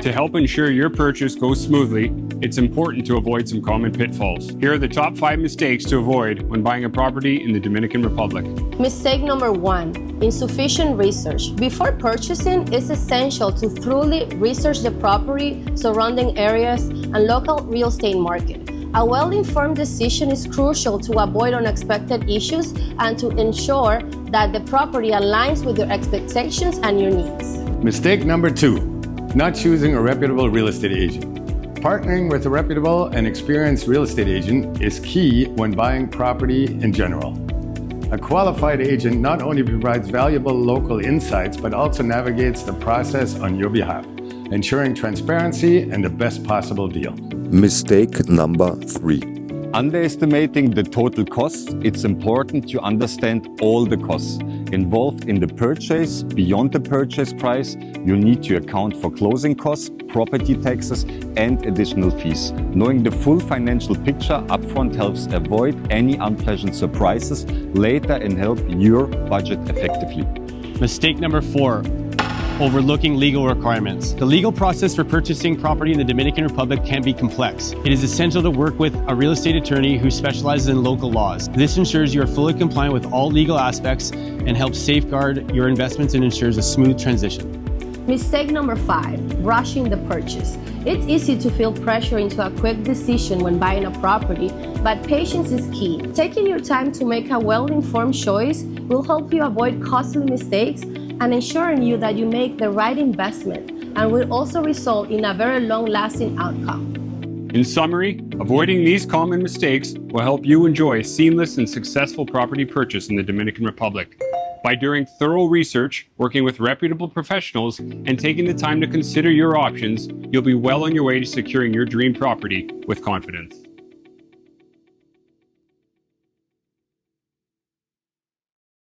To help ensure your purchase goes smoothly, it's important to avoid some common pitfalls. Here are the top 5 mistakes to avoid when buying a property in the Dominican Republic. Mistake number 1, insufficient research. Before purchasing, it's essential to thoroughly research the property, surrounding areas, and local real estate market. A well-informed decision is crucial to avoid unexpected issues and to ensure that the property aligns with your expectations and your needs. Mistake number 2, not choosing a reputable real estate agent. Partnering with a reputable and experienced real estate agent is key when buying property in general. A qualified agent not only provides valuable local insights, but also navigates the process on your behalf, ensuring transparency and the best possible deal. Mistake number 3. Underestimating the total costs, it's important to understand all the costs involved in the purchase. Beyond the purchase price, you need to account for closing costs, property taxes, and additional fees. Knowing the full financial picture upfront helps avoid any unpleasant surprises later and help your budget effectively. Mistake number 4. Overlooking legal requirements. The legal process for purchasing property in the Dominican Republic can be complex. It is essential to work with a real estate attorney who specializes in local laws. This ensures you are fully compliant with all legal aspects and helps safeguard your investments and ensures a smooth transition. Mistake number 5, rushing the purchase. It's easy to feel pressure into a quick decision when buying a property, but patience is key. Taking your time to make a well-informed choice will help you avoid costly mistakes and ensuring you that you make the right investment, and will also result in a very long-lasting outcome. In summary, avoiding these common mistakes will help you enjoy a seamless and successful property purchase in the Dominican Republic. By doing thorough research, working with reputable professionals, and taking the time to consider your options, you'll be well on your way to securing your dream property with confidence.